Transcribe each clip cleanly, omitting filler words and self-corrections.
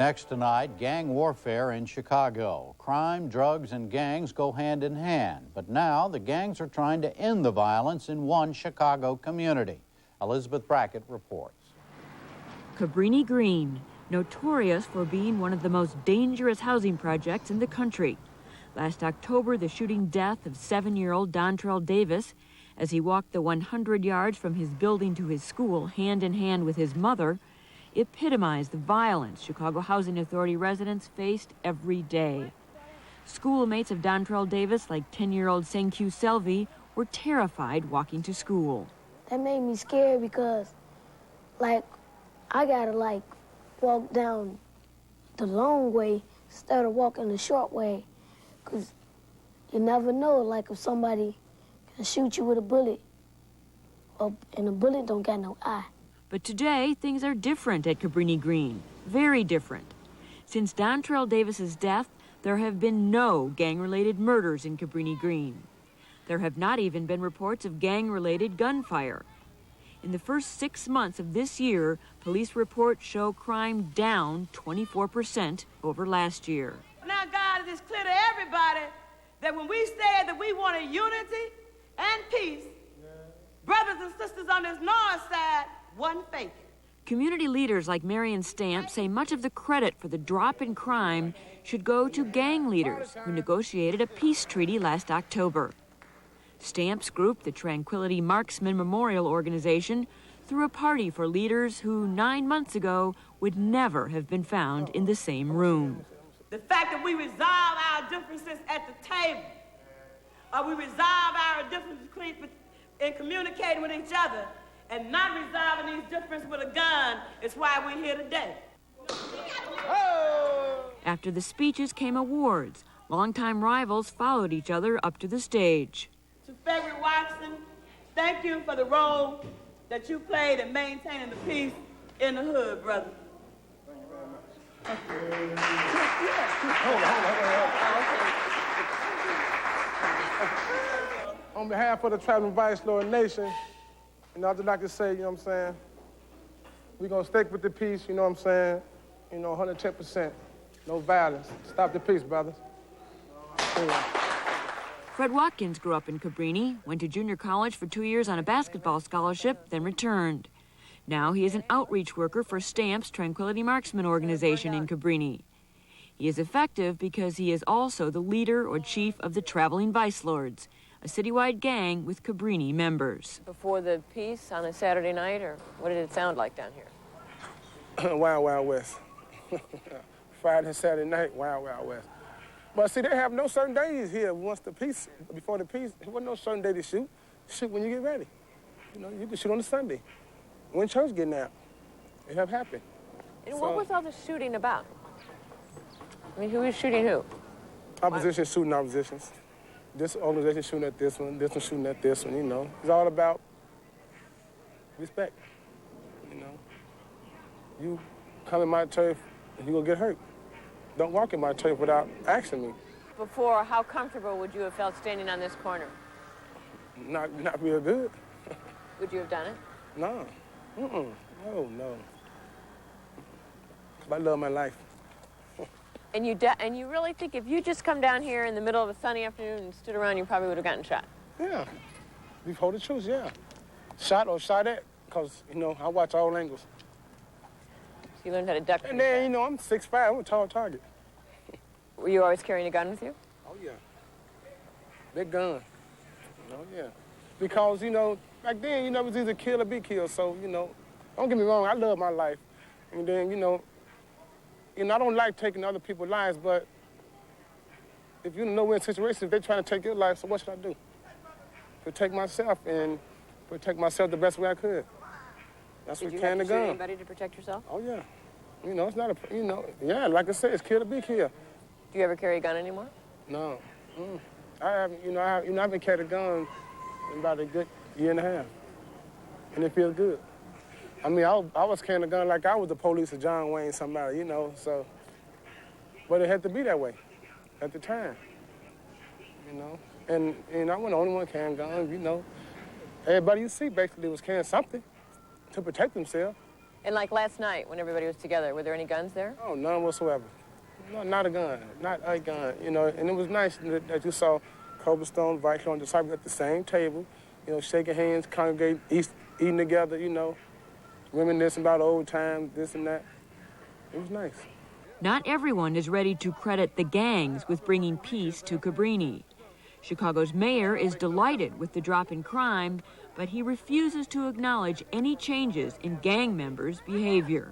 Next tonight, gang warfare in Chicago. Crime, drugs, and gangs go hand in hand. But now the gangs are trying to end the violence in one Chicago community. Elizabeth Brackett reports. Cabrini Green, notorious for being one of the most dangerous housing projects in the country. Last October, the shooting death of 7-year-old Dontrell Davis as he walked the 100 yards from his building to his school hand in hand with his mother epitomized the violence Chicago Housing Authority residents faced every day. Schoolmates of Dontrell Davis, like 10-year-old Senku Selvi, were terrified walking to school. That made me scared because, I gotta, walk down the long way instead of walking the short way. Because you never know, if somebody can shoot you with a bullet, and a bullet don't got no eye. But today, things are different at Cabrini Green, very different. Since Dontrell Davis's death, there have been no gang-related murders in Cabrini Green. There have not even been reports of gang-related gunfire. In the first 6 months of this year, police reports show crime down 24% over last year. Now, God, it is clear to everybody that when we say that we want a unity and peace, brothers and sisters on this north side wasn't faking. Community leaders like Marion Stamp say much of the credit for the drop in crime should go to gang leaders who negotiated a peace treaty last October. Stamp's group, the Tranquility Marksman Memorial Organization, threw a party for leaders who 9 months ago would never have been found in the same room. The fact that we resolve our differences at the table, or we resolve our differences in communicating with each other, and not resolving these differences with a gun is why we're here today. After the speeches came awards. Longtime rivals followed each other up to the stage. To Frederick Watson, thank you for the role that you played in maintaining the peace in the hood, brother. Thank you very much. Hold on. On behalf of the Traveling Vice Lord Nation, I'd just like to say, what I'm saying, we're going to stick with the peace, what I'm saying, 110%. No violence. Stop the peace, brothers. Yeah. Fred Watkins grew up in Cabrini, went to junior college for 2 years on a basketball scholarship, then returned. Now he is an outreach worker for Stamp's Tranquility Marksman Organization in Cabrini. He is effective because he is also the leader or chief of the Traveling Vice Lords, a citywide gang with Cabrini members. Before the peace on a Saturday night, or what did it sound like down here? Wild, Wild West. Friday and Saturday night, Wild, Wild West. But see, they have no certain days here before the peace. There wasn't no certain day to shoot. Shoot when you get ready. You can shoot on a Sunday. When church getting out, it have happened. And what was all the shooting about? I mean, who was shooting who? Opposition shooting oppositions. This organization shooting at this one shooting at this one, It's all about respect, You come in my turf, and you're going to get hurt. Don't walk in my turf without asking me. Before, how comfortable would you have felt standing on this corner? Not real good. Would you have done it? No. No. I love my life. And you really think if you just come down here in the middle of a sunny afternoon and stood around, you probably would have gotten shot? Yeah. Before the truce, yeah. Shot or shot at, because, I watch all angles. So you learned how to duck. And then, I'm 6'5", I'm a tall target. Were you always carrying a gun with you? Oh, yeah. Big gun. Oh, yeah. Because, back then, it was either kill or be killed. So, don't get me wrong, I love my life. And then, I don't like taking other people's lives, but if you know we're in situations, if they're trying to take your life, so what should I do? Protect myself and protect myself the best way I could. That's what carrying the gun. Did you have to shoot anybody to protect yourself? Oh, yeah. It's not a, yeah, like I said, it's kill or be killed. Do you ever carry a gun anymore? No. I haven't, I haven't carried a gun in about a good year and a half. And it feels good. I mean, I was carrying a gun like I was the police or John Wayne, somebody, so. But it had to be that way at the time, And I wasn't the only one carrying guns, Everybody you see basically was carrying something to protect themselves. And like last night when everybody was together, were there any guns there? Oh, none whatsoever. No, not a gun, not a gun, you know. And it was nice that you saw Cobblestone, Vital, and Disciples at the same table, you know, shaking hands, congregating, eating together, you know, reminiscing about old times, this and that. It was nice. Not everyone is ready to credit the gangs with bringing peace to Cabrini. Chicago's mayor is delighted with the drop in crime, but he refuses to acknowledge any changes in gang members' behavior.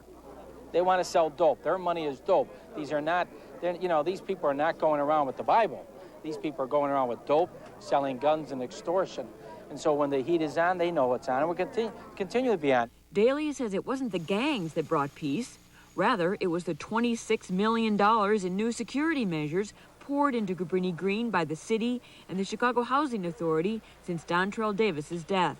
They want to sell dope. Their money is dope. These are not, you know, these people are not going around with the Bible. These people are going around with dope, selling guns, and extortion. And so when the heat is on, they know what's on, and we'll continue to be on. Daley says it wasn't the gangs that brought peace. Rather, it was the $26 million in new security measures poured into Cabrini Green by the city and the Chicago Housing Authority since Dontrell Davis's death.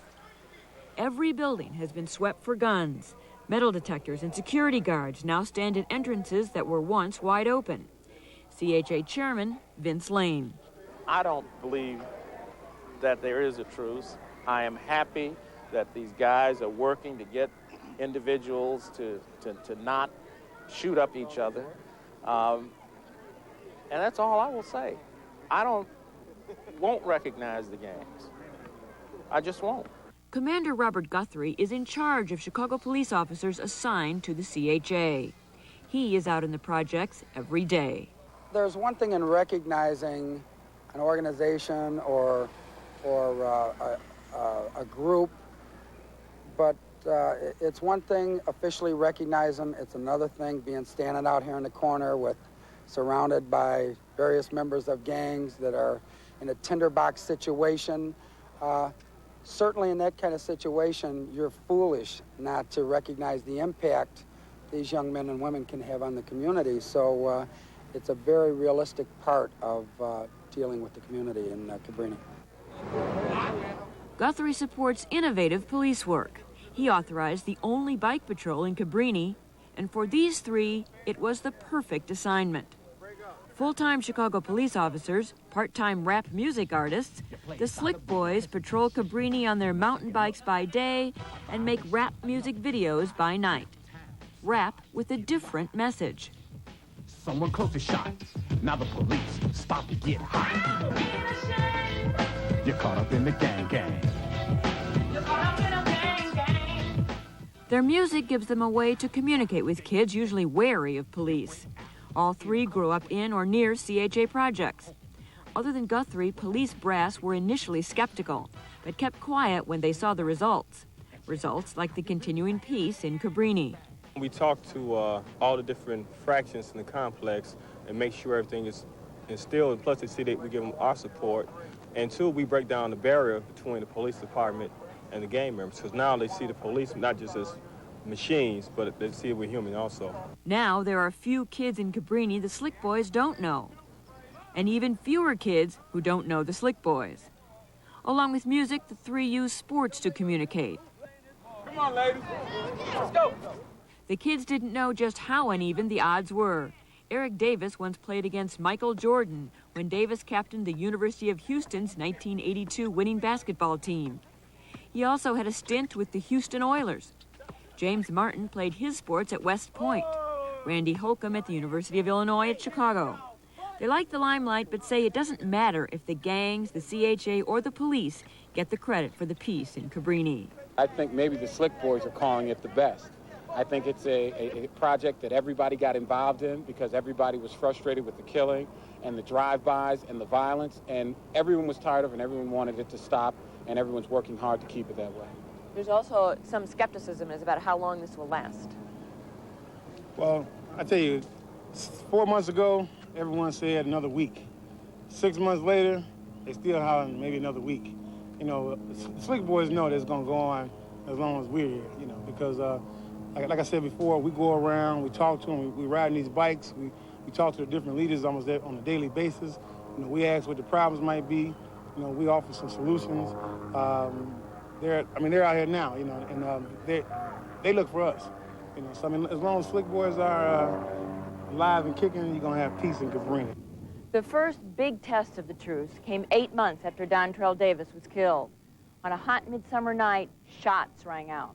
Every building has been swept for guns. Metal detectors and security guards now stand at entrances that were once wide open. CHA Chairman Vince Lane. I don't believe that there is a truce. I am happy that these guys are working to get individuals to not shoot up each other. And that's all I will say. I won't recognize the gangs. I just won't. Commander Robert Guthrie is in charge of Chicago police officers assigned to the CHA. He is out in the projects every day. There's one thing in recognizing an organization or a group, but it's one thing officially recognize them. It's another thing standing out here in the corner surrounded by various members of gangs that are in a tinderbox situation. Certainly in that kind of situation, you're foolish not to recognize the impact these young men and women can have on the community. So it's a very realistic part of dealing with the community in Cabrini. Guthrie supports innovative police work. He authorized the only bike patrol in Cabrini, and for these three, it was the perfect assignment. Full-time Chicago police officers, part-time rap music artists, the Slick Boys patrol Cabrini on their mountain bikes by day and make rap music videos by night. Rap with a different message. Someone close to shot. Now the police stop to get hot. You're caught up in the gang. You're caught up in a gang. Their music gives them a way to communicate with kids usually wary of police. All three grew up in or near CHA projects. Other than Guthrie, police brass were initially skeptical, but kept quiet when they saw the results. Results like the continuing peace in Cabrini. We talk to all the different fractions in the complex and make sure everything is instilled, and plus they see that we give them our support. And two, we break down the barrier between the police department and the gang members, because now they see the police not just as machines, but they see we're human also. Now there are few kids in Cabrini the Slick Boys don't know, and even fewer kids who don't know the Slick Boys. Along with music, the three use sports to communicate. Come on, ladies. Let's go. The kids didn't know just how uneven the odds were. Eric Davis once played against Michael Jordan when Davis captained the University of Houston's 1982 winning basketball team. He also had a stint with the Houston Oilers. James Martin played his sports at West Point. Randy Holcomb at the University of Illinois at Chicago. They like the limelight, but say it doesn't matter if the gangs, the CHA, or the police get the credit for the peace in Cabrini. I think maybe the Slick Boys are calling it the best. I think it's a project that everybody got involved in because everybody was frustrated with the killing and the drive-bys and the violence, and everyone was tired of it and everyone wanted it to stop, and everyone's working hard to keep it that way. There's also some skepticism about how long this will last. Well, I tell you, 4 months ago, everyone said another week. 6 months later, they still hollering maybe another week. You know, Slick Boys know that it's going to go on as long as we're here, you know, because like I said before, we go around, we talk to them, we ride these bikes, we talk to the different leaders almost on a daily basis. You know, we ask what the problems might be. You know, we offer some solutions. They're out here now, you know, and they look for us. You know, so I mean, as long as Slick Boys are alive and kicking, you're gonna have peace in Cabrini. The first big test of the truce came 8 months after Dontrell Davis was killed. On a hot midsummer night, shots rang out.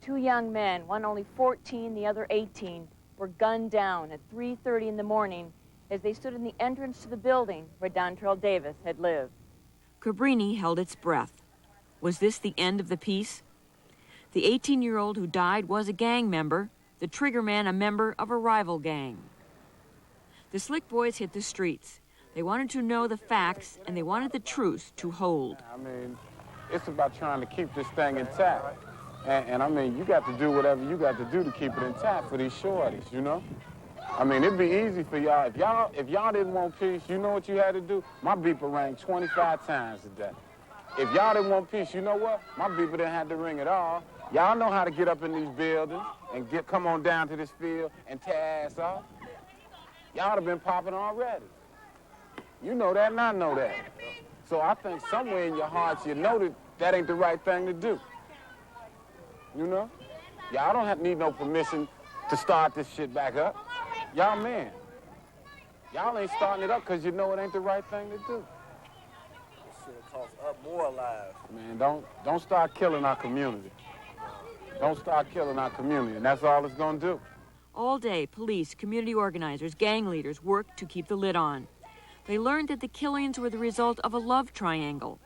2 young men, one only 14, the other 18, were gunned down at 3:30 in the morning as they stood in the entrance to the building where Dontrell Davis had lived. Cabrini held its breath. Was this the end of the peace? The 18-year-old who died was a gang member, the triggerman a member of a rival gang. The Slick Boys hit the streets. They wanted to know the facts, and they wanted the truce to hold. I mean, it's about trying to keep this thing intact. And I mean, you got to do whatever you got to do to keep it intact for these shorties, you know? I mean, it'd be easy for y'all. If y'all didn't want peace, you know what you had to do? My beeper rang 25 times a day. If y'all didn't want peace, you know what? My beeper didn't have to ring at all. Y'all know how to get up in these buildings and come on down to this field and tear ass off. Y'all would have been popping already. You know that and I know that. So I think somewhere in your hearts you know that that ain't the right thing to do. You know? Y'all don't need no permission to start this shit back up. Y'all men. Y'all ain't starting it up because you know it ain't the right thing to do. This shit costs us more lives. Man, don't start killing our community. Don't start killing our community, and that's all it's gonna do. All day, police, community organizers, gang leaders worked to keep the lid on. They learned that the killings were the result of a love triangle.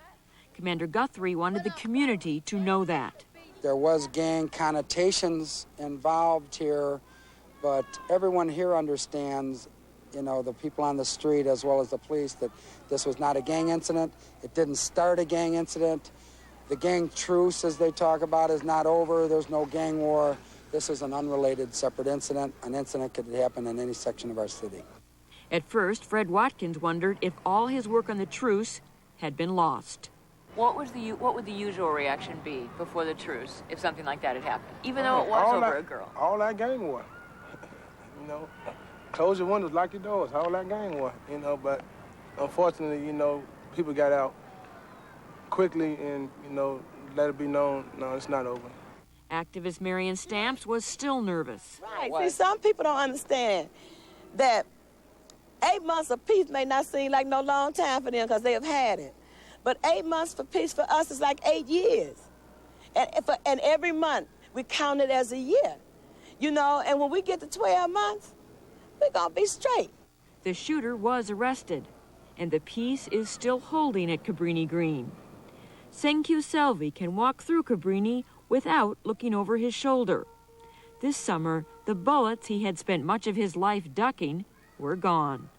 Commander Guthrie wanted the community to know that. There was gang connotations involved here, but everyone here understands, you know, the people on the street as well as the police, that this was not a gang incident. It didn't start a gang incident. The gang truce, as they talk about, is not over. There's no gang war. This is an unrelated, separate incident. An incident could happen in any section of our city. At first, Fred Watkins wondered if all his work on the truce had been lost. What would the usual reaction be before the truce if something like that had happened, even though it was over a girl? All that gang war. You know, close your windows, lock your doors, all that gang war, you know, but unfortunately, you know, people got out quickly and, you know, let it be known, no, it's not over. Activist Marion Stamps was still nervous. Right. See, some people don't understand that 8 months of peace may not seem like no long time for them because they have had it. But 8 months for peace for us is like 8 years. And every month, we count it as a year. You know, and when we get to 12 months, we're going to be straight. The shooter was arrested, and the peace is still holding at Cabrini Green. Senku Selvi can walk through Cabrini without looking over his shoulder. This summer, the bullets he had spent much of his life ducking were gone.